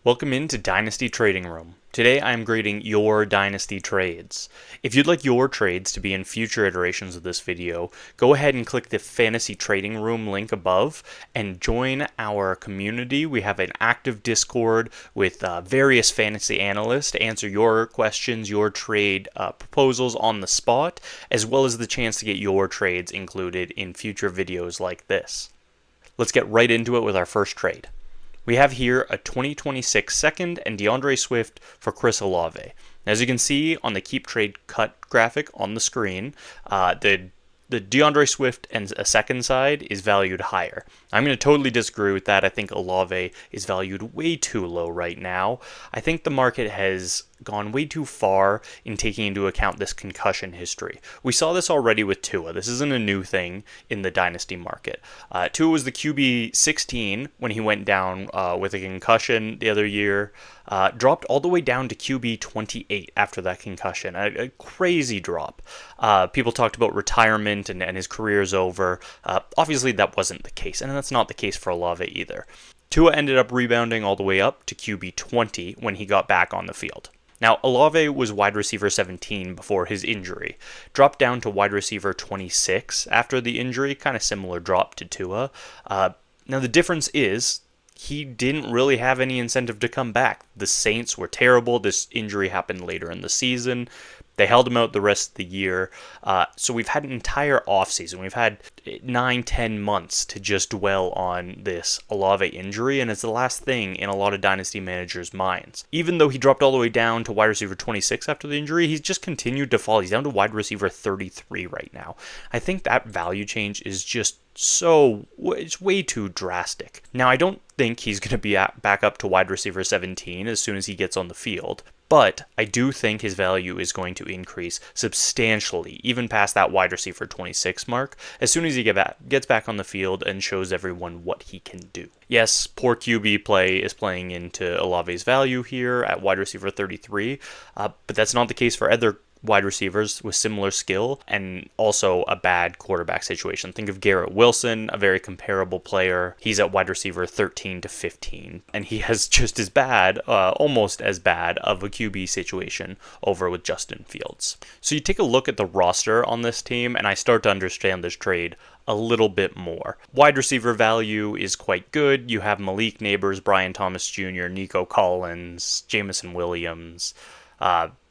Welcome into Dynasty Trading Room. Today I am grading your Dynasty trades. If you'd like your trades to be in future iterations of this video, go ahead and click the Fantasy Trading Room link above and join our community. We have an active Discord with various fantasy analysts to answer your questions, your trade proposals on the spot, as well as the chance to get your trades included in future videos like this. Let's get right into it with our first trade. We have here a 2026 second and DeAndre Swift for Chris Olave. As you can see on the Keep Trade Cut graphic on the screen, the DeAndre Swift and a second side is valued higher. I'm going to totally disagree with that. I think Olave is valued way too low right now. I think the market has gone way too far in taking into account this concussion history. We saw this already with Tua. This isn't a new thing in the dynasty market. Tua was the QB 16 when he went down with a concussion the other year. Dropped all the way down to QB 28 after that concussion. A crazy drop. People talked about retirement and his career is over. Obviously, that wasn't the case, and that's not the case for Olave either. Tua ended up rebounding all the way up to QB 20 when he got back on the field. Now, Olave was wide receiver 17 before his injury. Dropped down to wide receiver 26 after the injury, kind of similar drop to Tua. Now, the difference is he didn't really have any incentive to come back. The Saints were terrible. This injury happened later in the season. They held him out the rest of the year. So we've had an entire offseason. We've had 9-10 months to just dwell on this Olave injury, and it's the last thing in a lot of dynasty managers' minds. Even though he dropped all the way down to wide receiver 26 after the injury, he's just continued to fall. He's down to wide receiver 33 right now. I think that value change is just it's way too drastic. Now, I don't think he's going to be back up to wide receiver 17 as soon as he gets on the field, but I do think his value is going to increase substantially, even past that wide receiver 26 mark, as soon as he gets back on the field and shows everyone what he can do. Yes, poor QB play is playing into Olave's value here at wide receiver 33, but that's not the case for other wide receivers with similar skill and also a bad quarterback situation. Think of Garrett Wilson, a very comparable player. He's at wide receiver 13 to 15, and he has just as bad, almost as bad of a QB situation over with Justin Fields. So you take a look at the roster on this team, and I start to understand this trade a little bit more. Wide receiver value is quite good. You have Malik Neighbors, Brian Thomas Jr., Nico Collins, Jameson Williams.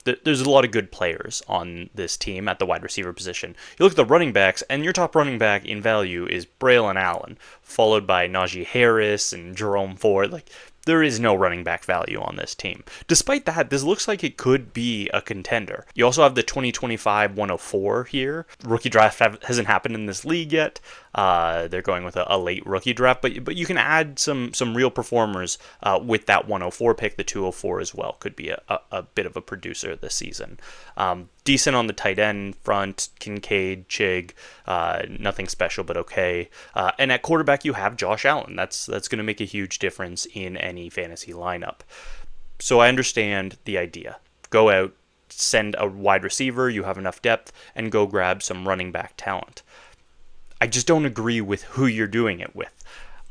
There's a lot of good players on this team at the wide receiver position. You look at the running backs, and your top running back in value is Braylon Allen, followed by Najee Harris and Jerome Ford. There is no running back value on this team. Despite that, this looks like it could be a contender. You also have the 2025 104 here. Rookie draft hasn't happened in this league yet. They're going with a late rookie draft, but you can add some real performers with that 104 pick. The 204 as well could be a bit of a producer this season. Decent on the tight end front, Kincaid, Chig, nothing special but okay. And at quarterback you have Josh Allen. That's going to make a huge difference in any fantasy lineup. So I understand the idea. Go out, send a wide receiver, you have enough depth, and go grab some running back talent. I just don't agree with who you're doing it with.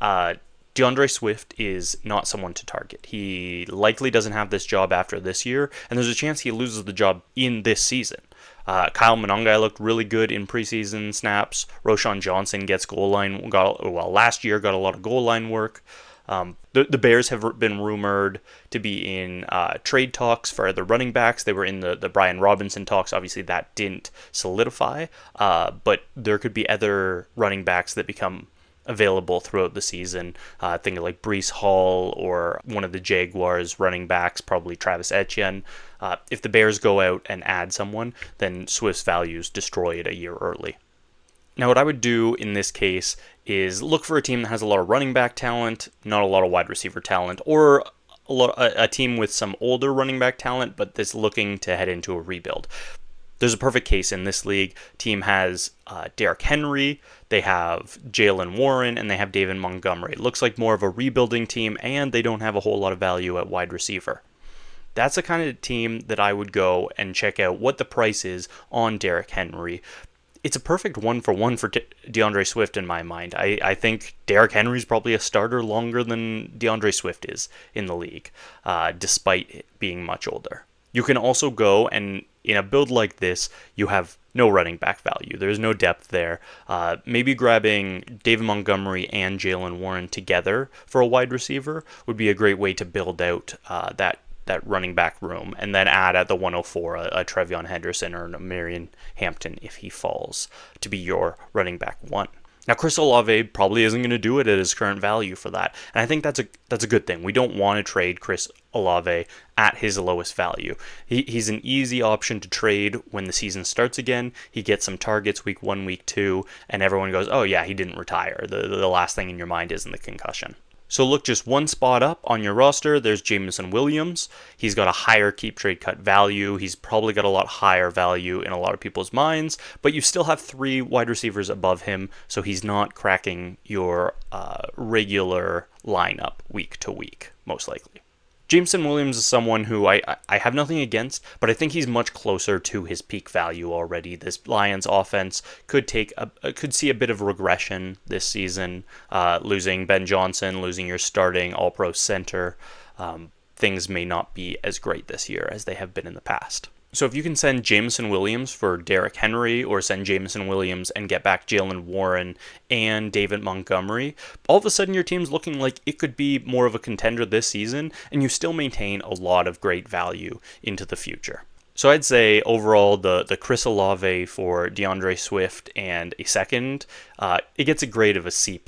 DeAndre Swift is not someone to target. He likely doesn't have this job after this year, and there's a chance he loses the job in this season. Kyle Monangai looked really good in preseason snaps. Roschon Johnson gets last year got a lot of goal line work. The Bears have been rumored to be in trade talks for other running backs. They were in the Brian Robinson talks. Obviously, that didn't solidify, but there could be other running backs that become available throughout the season. Think of like Breece Hall or one of the Jaguars running backs, probably Travis Etienne. If the Bears go out and add someone, then Swift's values destroy it a year early. Now, what I would do in this case is look for a team that has a lot of running back talent, not a lot of wide receiver talent, or a team with some older running back talent, but that's looking to head into a rebuild. There's a perfect case in this league. Team has Derrick Henry, they have Jalen Warren, and they have David Montgomery. It looks like more of a rebuilding team, and they don't have a whole lot of value at wide receiver. That's the kind of team that I would go and check out what the price is on Derrick Henry. it's a perfect 1-for-1 for DeAndre Swift in my mind. I think Derrick Henry's probably a starter longer than DeAndre Swift is in the league, despite being much older. You can also go, and in a build like this, you have no running back value. There's no depth there. Maybe grabbing David Montgomery and Jaylen Warren together for a wide receiver would be a great way to build out that running back room, and then add at the 104 a Trevion Henderson or a Marion Hampton if he falls to be your running back one. Now, Chris Olave probably isn't going to do it at his current value for that, and I think that's a good thing. We don't want to trade Chris Olave at his lowest value. He's an easy option to trade when the season starts again. He gets some targets week 1, week 2, and everyone goes, oh yeah, he didn't retire. The last thing in your mind isn't the concussion. So look just one spot up on your roster, there's Jameson Williams. He's got a higher keep trade cut value. He's probably got a lot higher value in a lot of people's minds, but you still have 3 wide receivers above him, so he's not cracking your regular lineup week to week, most likely. Jameson Williams is someone who I have nothing against, but I think he's much closer to his peak value already. This Lions offense could see a bit of regression this season, losing Ben Johnson, losing your starting all-pro center. Things may not be as great this year as they have been in the past. So if you can send Jameson Williams for Derrick Henry, or send Jameson Williams and get back Jaylen Warren and David Montgomery, all of a sudden your team's looking like it could be more of a contender this season, and you still maintain a lot of great value into the future. So I'd say overall the Chris Olave for DeAndre Swift and a second, it gets a grade of a C+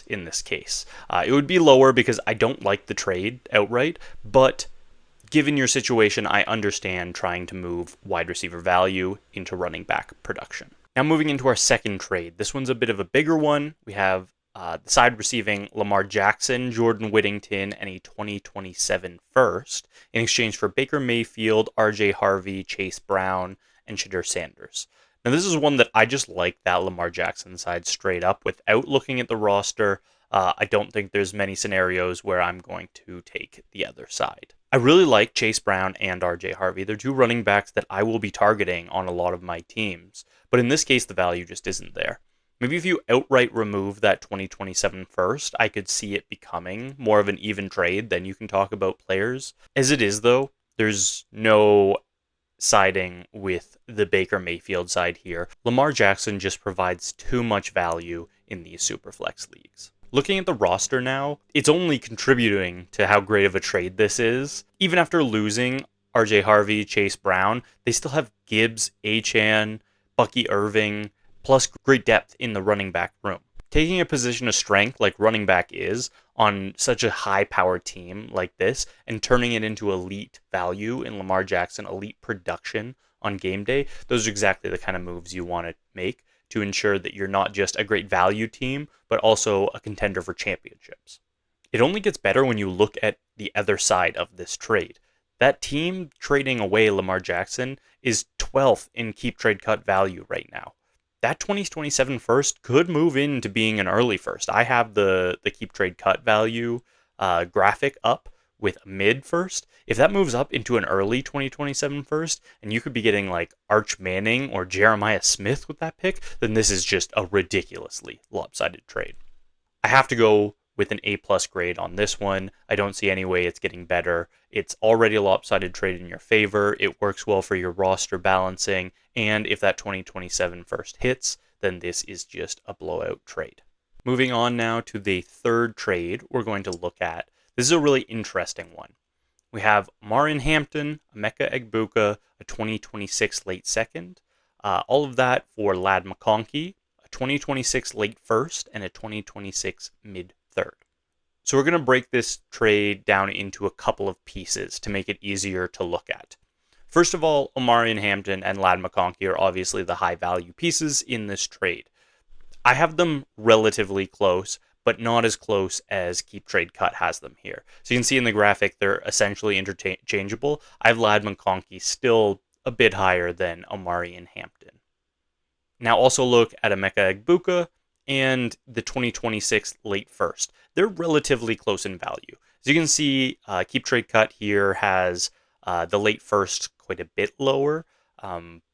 in this case. It would be lower because I don't like the trade outright, but given your situation, I understand trying to move wide receiver value into running back production. Now moving into our second trade. This one's a bit of a bigger one. We have the side receiving Lamar Jackson, Jordan Whittington, and a 2027 first in exchange for Baker Mayfield, RJ Harvey, Chase Brown, and Shadur Sanders. Now this is one that I just like that Lamar Jackson side straight up without looking at the roster. I don't think there's many scenarios where I'm going to take the other side. I really like Chase Brown and RJ Harvey. They're 2 running backs that I will be targeting on a lot of my teams. But in this case, the value just isn't there. Maybe if you outright remove that 2027 first, I could see it becoming more of an even trade. Then you can talk about players. As it is, though, there's no siding with the Baker Mayfield side here. Lamar Jackson just provides too much value in these Superflex leagues. Looking at the roster now, it's only contributing to how great of a trade this is. Even after losing RJ Harvey, Chase Brown, they still have Gibbs, Achane, Bucky Irving, plus great depth in the running back room. Taking a position of strength like running back is on such a high-powered team like this and turning it into elite value in Lamar Jackson, elite production on game day, those are exactly the kind of moves you want to make to ensure that you're not just a great value team, but also a contender for championships. It only gets better when you look at the other side of this trade. That team trading away Lamar Jackson is 12th in keep trade cut value right now. That 2027 first could move into being an early first. I have the keep trade cut value graphic up with a mid first. If that moves up into an early 2027 first, and you could be getting like Arch Manning or Jeremiah Smith with that pick, then this is just a ridiculously lopsided trade. I have to go with an A+ grade on this one. I don't see any way it's getting better. It's already a lopsided trade in your favor. It works well for your roster balancing, and if that 2027 first hits, then this is just a blowout trade. Moving on now to the third trade we're going to look at. This is a really interesting one. We have Marion Hampton, Emeka Egbuka, a 2026 late second, all of that for Ladd McConkey, a 2026 late first, and a 2026 mid third. So we're going to break this trade down into a couple of pieces to make it easier to look at. First of all, Omarion Hampton and Ladd McConkey are obviously the high value pieces in this trade. I have them relatively close, but not as close as Keep Trade Cut has them here. So you can see in the graphic, they're essentially interchangeable. I have Ladd McConkey still a bit higher than Omarion Hampton. Now also look at Emeka Egbuka and the 2026 late first. They're relatively close in value. As you can see, Keep Trade Cut here has the late first quite a bit lower.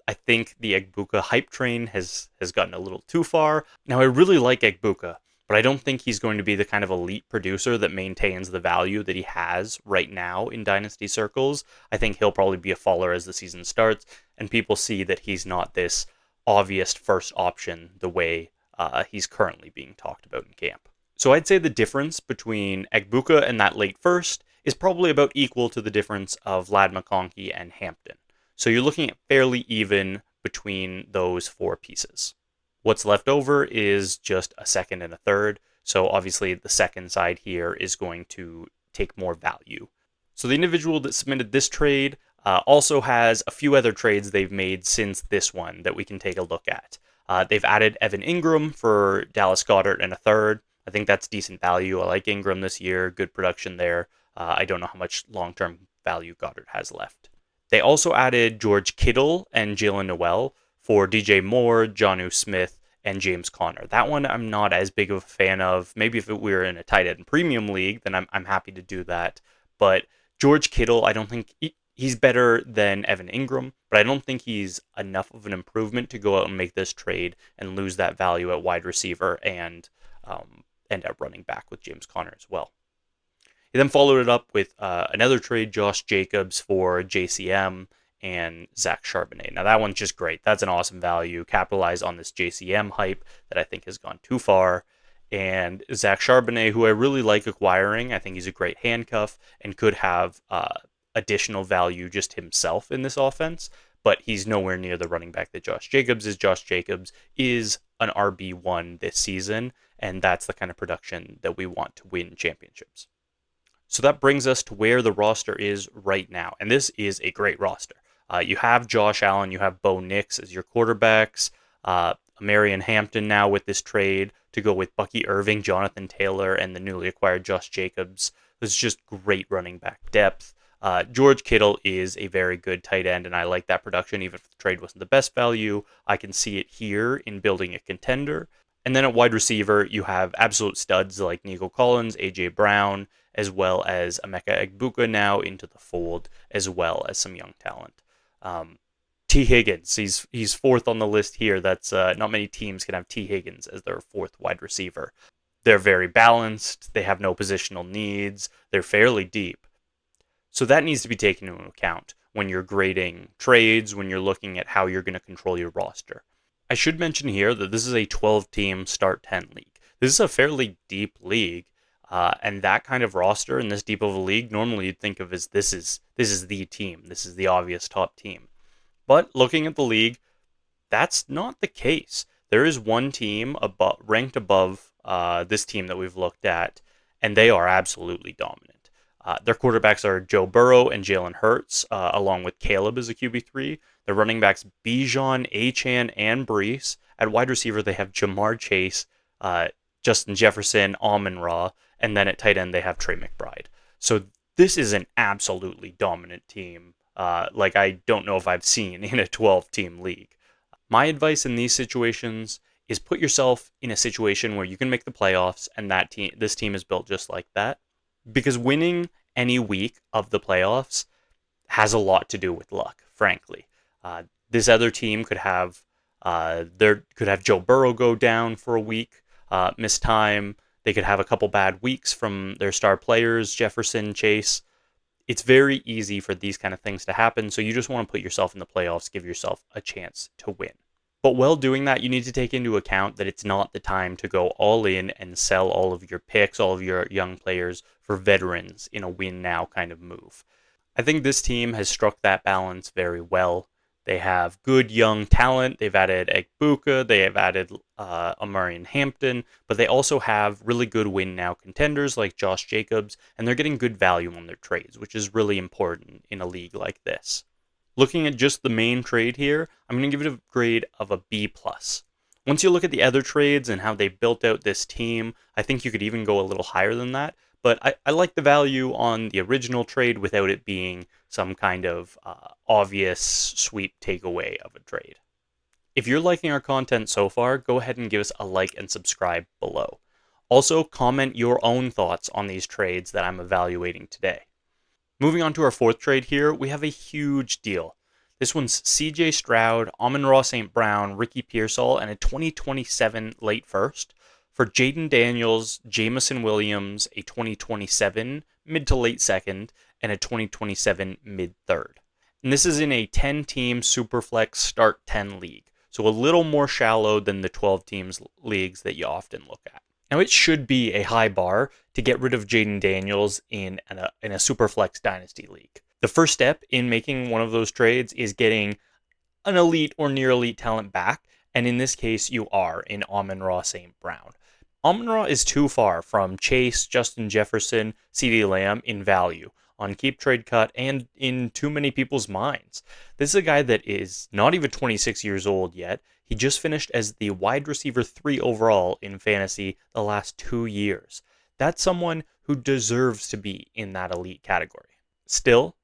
I think the Egbuka hype train has gotten a little too far. Now, I really like Egbuka, but I don't think he's going to be the kind of elite producer that maintains the value that he has right now in Dynasty circles. I think he'll probably be a faller as the season starts, and people see that he's not this obvious first option the way he's currently being talked about in camp. So I'd say the difference between Egbuka and that late first is probably about equal to the difference of Lad McConkey and Hampton. So you're looking at fairly even between those four pieces. What's left over is just a second and a third. So obviously the second side here is going to take more value. So the individual that submitted this trade also has a few other trades they've made since this one that we can take a look at. They've added Evan Ingram for Dallas Goedert and a third. I think that's decent value. I like Ingram this year. Good production there. I don't know how much long-term value Goddard has left. They also added George Kittle and Jalen Noel for DJ Moore, Jonnu Smith, and James Conner. That one I'm not as big of a fan of. Maybe if we were in a tight end premium league, then I'm happy to do that. But George Kittle, I don't think he's better than Evan Ingram, but I don't think he's enough of an improvement to go out and make this trade and lose that value at wide receiver and end up running back with James Conner as well. He then followed it up with another trade, Josh Jacobs for JCM and Zach Charbonnet. Now that one's just great. That's an awesome value. Capitalize on this JCM hype that I think has gone too far. And Zach Charbonnet, who I really like acquiring, I think he's a great handcuff and could have additional value just himself in this offense. But he's nowhere near the running back that Josh Jacobs is. Josh Jacobs is an RB1 this season, and that's the kind of production that we want to win championships. So that brings us to where the roster is right now. And this is a great roster. You have Josh Allen, you have Bo Nix as your quarterbacks, Marion Hampton now with this trade to go with Bucky Irving, Jonathan Taylor, and the newly acquired Josh Jacobs. This is just great running back depth. George Kittle is a very good tight end, and I like that production. Even if the trade wasn't the best value, I can see it here in building a contender. And then at wide receiver, you have absolute studs like Nico Collins, A.J. Brown, as well as Emeka Egbuka now into the fold, as well as some young talent. T. Higgins, he's fourth on the list here. That's not many teams can have T. Higgins as their fourth wide receiver. They're very balanced. They have no positional needs. They're fairly deep. So that needs to be taken into account when you're grading trades, when you're looking at how you're going to control your roster. I should mention here that this is a 12-team Start 10 league. This is a fairly deep league, and that kind of roster in this deep of a league, normally you'd think of as this is the team. This is the obvious top team. But looking at the league, that's not the case. There is one team ranked above this team that we've looked at, and they are absolutely dominant. Their quarterbacks are Joe Burrow and Jalen Hurts, along with Caleb as a QB3. Their running backs Bijan, Achane, and Brees. At wide receiver, they have Jamar Chase, Justin Jefferson, Amon-Ra, and then at tight end, they have Trey McBride. So this is an absolutely dominant team, like I don't know if I've seen in a 12-team league. My advice in these situations is put yourself in a situation where you can make the playoffs, and this team is built just like that. Because winning any week of the playoffs has a lot to do with luck, frankly. This other team could have Joe Burrow go down for a week, miss time. They could have a couple bad weeks from their star players, Jefferson, Chase. It's very easy for these kind of things to happen, so you just want to put yourself in the playoffs, give yourself a chance to win. But while doing that, you need to take into account that it's not the time to go all in and sell all of your picks, all of your young players for veterans in a win-now kind of move. I think this team has struck that balance very well. They have good young talent. They've added Egbuka. They have added Marion Hampton. But they also have really good win-now contenders like Josh Jacobs, and they're getting good value on their trades, which is really important in a league like this. Looking at just the main trade here, I'm going to give it a grade of a B+. Once you look at the other trades and how they built out this team, I think you could even go a little higher than that. But I like the value on the original trade without it being some kind of obvious sweep takeaway of a trade. If you're liking our content so far, go ahead and give us a like and subscribe below. Also, comment your own thoughts on these trades that I'm evaluating today. Moving on to our fourth trade here, we have a huge deal. This one's CJ Stroud, Amon-Ra St. Brown, Ricky Pearsall, and a 2027 late first. For Jaden Daniels, Jameson Williams, a 2027 mid to late second, and a 2027 mid third. And this is in a 10-team Superflex Start 10 league, so a little more shallow than the 12 teams leagues that you often look at. Now, it should be a high bar to get rid of Jaden Daniels in a Superflex Dynasty league. The first step in making one of those trades is getting an elite or near elite talent back, and in this case, you are in Amon-Ra St. Brown. Amon-Ra is too far from Chase, Justin Jefferson, CeeDee Lamb in value on Keep Trade Cut and in too many people's minds. This is a guy that is not even 26 years old yet. He just finished as the wide receiver 3 overall in fantasy the last 2 years. That's someone who deserves to be in that elite category. Still,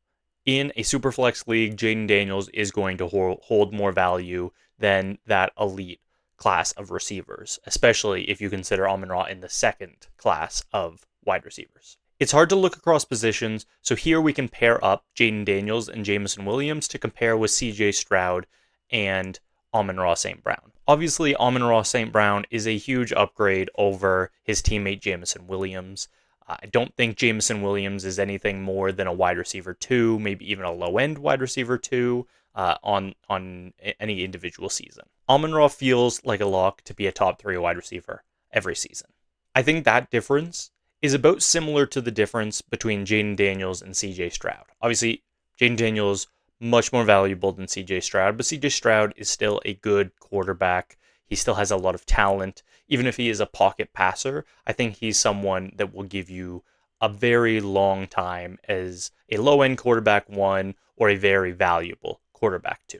in a Superflex league, Jaden Daniels is going to hold more value than that elite class of receivers, especially if you consider Amon-Ra in the second class of wide receivers. It's hard to look across positions, so here we can pair up Jaden Daniels and Jameson Williams to compare with CJ Stroud and Amon-Ra St. Brown. Obviously, Amon-Ra St. Brown is a huge upgrade over his teammate Jameson Williams. I don't think Jameson Williams is anything more than a wide receiver 2, maybe even a low-end wide receiver 2 on any individual season. Amon-Ra feels like a lock to be a top 3 wide receiver every season. I think that difference is about similar to the difference between Jaden Daniels and CJ Stroud. Obviously, Jaden Daniels much more valuable than CJ Stroud, but CJ Stroud is still a good quarterback. He still has a lot of talent. Even if he is a pocket passer, I think he's someone that will give you a very long time as a low-end quarterback 1 or a very valuable quarterback 2.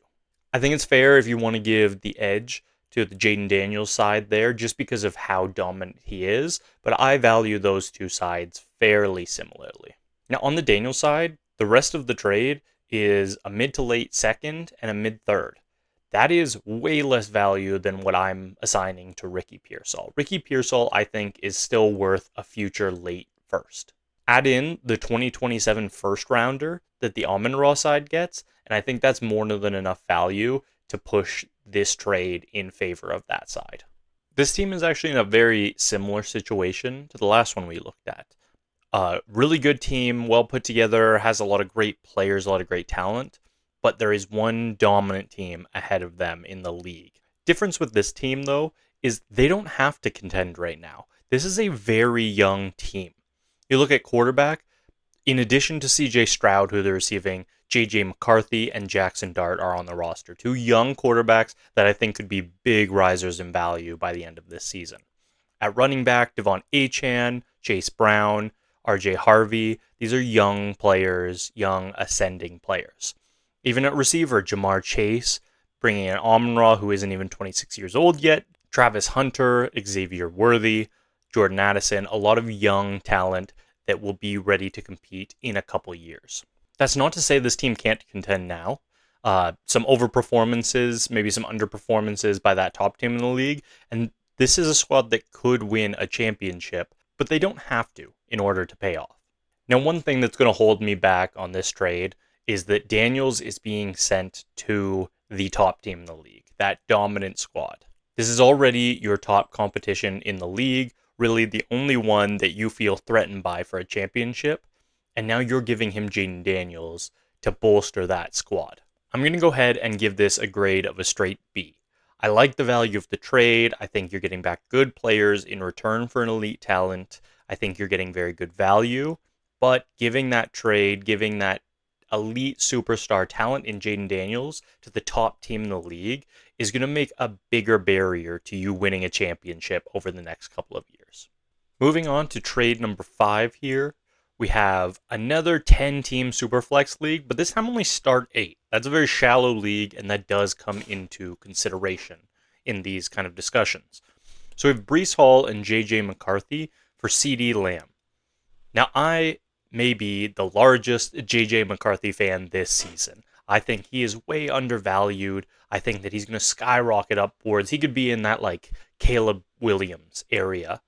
I think it's fair if you want to give the edge to the Jaden Daniels side there just because of how dominant he is, but I value those two sides fairly similarly. Now on the Daniels side, the rest of the trade is a mid to late second and a mid third. That is way less value than what I'm assigning to Ricky Pearsall. Ricky Pearsall, I think, is still worth a future late first. Add in the 2027 first rounder that the Amon-Ra side gets, and I think that's more than enough value to push this trade in favor of that side. This team is actually in a very similar situation to the last one we looked at. Really good team, well put together, has a lot of great players, a lot of great talent, but there is one dominant team ahead of them in the league. Difference with this team, though, is they don't have to contend right now. This is a very young team. You look at quarterback, in addition to CJ Stroud, who they're receiving, JJ McCarthy and Jackson Dart are on the roster. 2 young quarterbacks that I think could be big risers in value by the end of this season. At running back, Devon Achane, Chase Brown, RJ Harvey. These are young players, young ascending players. Even at receiver, Jamar Chase, bringing in Amon-Ra, who isn't even 26 years old yet, Travis Hunter, Xavier Worthy, Jordan Addison, a lot of young talent that will be ready to compete in a couple years. That's not to say this team can't contend now. Some overperformances, maybe some underperformances by that top team in the league, and this is a squad that could win a championship, but they don't have to in order to pay off. Now, one thing that's going to hold me back on this trade is that Daniels is being sent to the top team in the league, that dominant squad. This is already your top competition in the league, really the only one that you feel threatened by for a championship, and now you're giving him Jaden Daniels to bolster that squad. I'm going to go ahead and give this a grade of a straight B. I like the value of the trade. I think you're getting back good players in return for an elite talent. I think you're getting very good value, but giving that trade, giving that elite superstar talent in Jaden Daniels to the top team in the league is going to make a bigger barrier to you winning a championship over the next couple of years. Moving on to trade number 5 here, we have another 10-team Superflex league, but this time only start 8. That's a very shallow league, and that does come into consideration in these kind of discussions. So we have Breece Hall and JJ McCarthy for CeeDee Lamb. Now, I may be the largest JJ McCarthy fan this season. I think he is way undervalued. I think that he's going to skyrocket upwards. He could be in that like Caleb Williams area,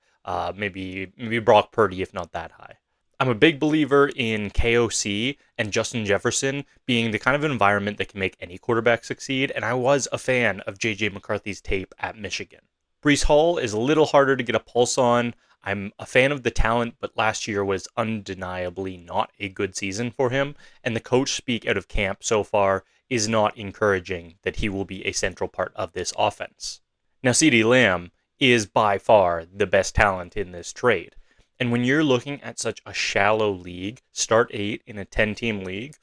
maybe Brock Purdy, if not that high. I'm a big believer in KOC and Justin Jefferson being the kind of environment that can make any quarterback succeed, and I was a fan of J.J. McCarthy's tape at Michigan. Breece Hall is a little harder to get a pulse on. I'm a fan of the talent, but last year was undeniably not a good season for him, and the coach speak out of camp so far is not encouraging that he will be a central part of this offense. Now, CeeDee Lamb is by far the best talent in this trade. And when you're looking at such a shallow league, start 8 in a 10-team league,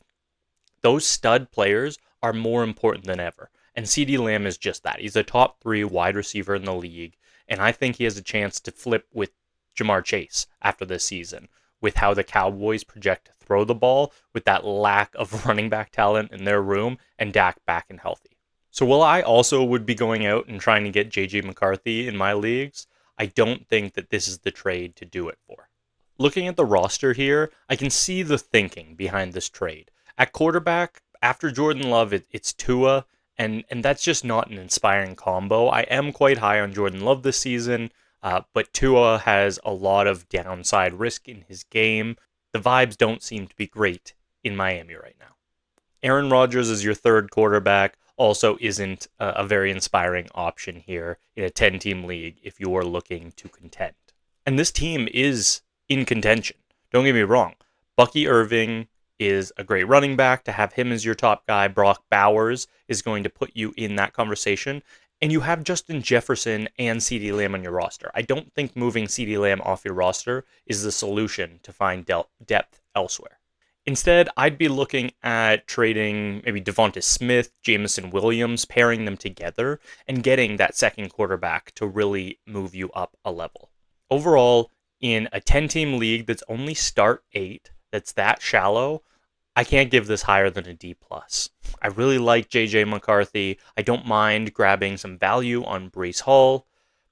those stud players are more important than ever. And CeeDee Lamb is just that. He's a top 3 wide receiver in the league, and I think he has a chance to flip with Jamar Chase after this season, with how the Cowboys project to throw the ball, with that lack of running back talent in their room, and Dak back and healthy. So while I also would be going out and trying to get J.J. McCarthy in my leagues, I don't think that this is the trade to do it for. Looking at the roster here, I can see the thinking behind this trade. At quarterback, after Jordan Love, it's Tua, and that's just not an inspiring combo. I am quite high on Jordan Love this season, but Tua has a lot of downside risk in his game. The vibes don't seem to be great in Miami right now. Aaron Rodgers is your third quarterback. Also isn't a very inspiring option here in a 10-team league if you are looking to contend. And this team is in contention. Don't get me wrong. Bucky Irving is a great running back. To have him as your top guy, Brock Bowers is going to put you in that conversation. And you have Justin Jefferson and CeeDee Lamb on your roster. I don't think moving CeeDee Lamb off your roster is the solution to find depth elsewhere. Instead, I'd be looking at trading maybe Devonta Smith, Jameson Williams, pairing them together, and getting that second quarterback to really move you up a level. Overall, in a 10-team league that's only start 8, that's that shallow, I can't give this higher than a D+. I really like J.J. McCarthy. I don't mind grabbing some value on Breece Hall,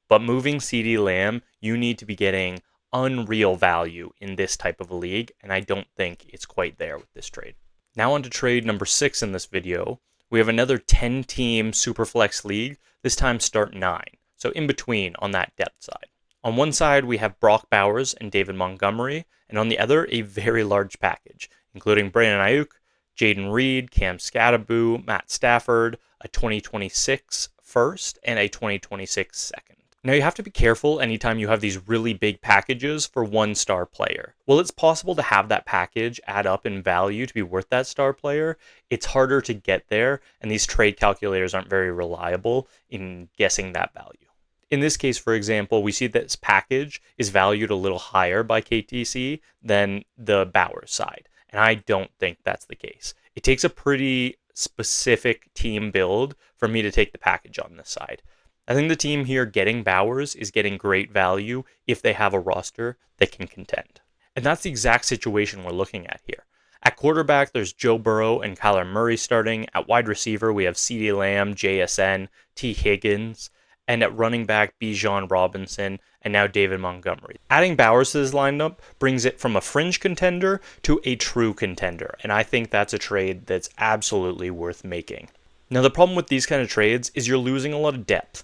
but moving CeeDee Lamb, you need to be getting unreal value in this type of a league, and I don't think it's quite there with this trade. Now on to trade number 6 in this video. We have another 10-team Superflex league, this time start 9, so in between on that depth side. On one side, we have Brock Bowers and David Montgomery, and on the other, a very large package, including Brandon Ayuk, Jaden Reed, Cam Skattebo, Matt Stafford, a 2026 first, and a 2026 second. Now, you have to be careful anytime you have these really big packages for one star player. While it's possible to have that package add up in value to be worth that star player, it's harder to get there, and these trade calculators aren't very reliable in guessing that value. In this case, for example, we see that this package is valued a little higher by KTC than the Bowers side, and I don't think that's the case. It takes a pretty specific team build for me to take the package on this side. I think the team here getting Bowers is getting great value if they have a roster that can contend. And that's the exact situation we're looking at here. At quarterback, there's Joe Burrow and Kyler Murray starting. At wide receiver, we have CeeDee Lamb, JSN, T. Higgins. And at running back, Bijan Robinson, and now David Montgomery. Adding Bowers to this lineup brings it from a fringe contender to a true contender. And I think that's a trade that's absolutely worth making. Now, the problem with these kind of trades is you're losing a lot of depth.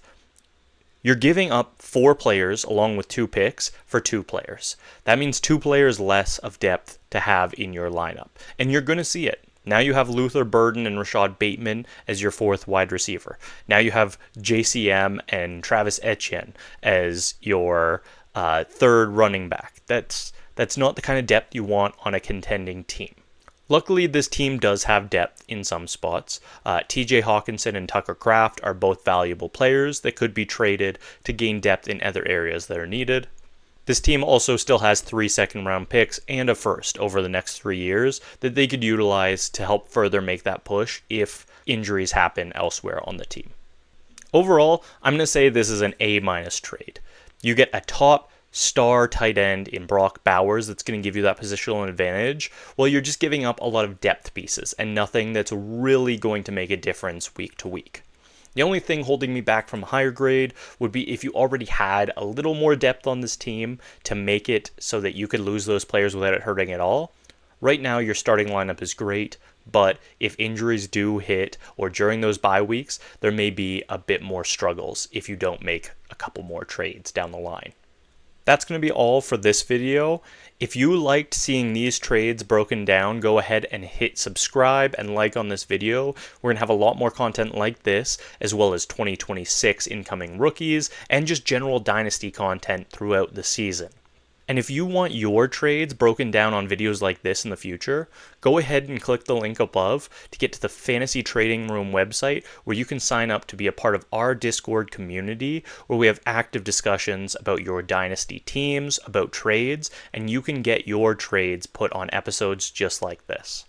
You're giving up 4 players along with 2 picks for 2 players. That means 2 players less of depth to have in your lineup. And you're going to see it. Now you have Luther Burden and Rashad Bateman as your 4th wide receiver. Now you have JCM and Travis Etienne as your 3rd running back. That's not the kind of depth you want on a contending team. Luckily, this team does have depth in some spots. TJ Hawkinson and Tucker Kraft are both valuable players that could be traded to gain depth in other areas that are needed. This team also still has 3 second-round picks and a first over the next 3 years that they could utilize to help further make that push if injuries happen elsewhere on the team. Overall, I'm going to say this is an A- trade. You get a top star tight end in Brock Bowers that's going to give you that positional advantage, while you're just giving up a lot of depth pieces and nothing that's really going to make a difference week to week. The only thing holding me back from a higher grade would be if you already had a little more depth on this team to make it so that you could lose those players without it hurting at all. Right now, your starting lineup is great, but if injuries do hit or during those bye weeks, there may be a bit more struggles if you don't make a couple more trades down the line. That's going to be all for this video. If you liked seeing these trades broken down, go ahead and hit subscribe and like on this video. We're going to have a lot more content like this, as well as 2026 incoming rookies, and just general Dynasty content throughout the season. And if you want your trades broken down on videos like this in the future, go ahead and click the link above to get to the Fantasy Trading Room website, where you can sign up to be a part of our Discord community, where we have active discussions about your Dynasty teams, about trades, and you can get your trades put on episodes just like this.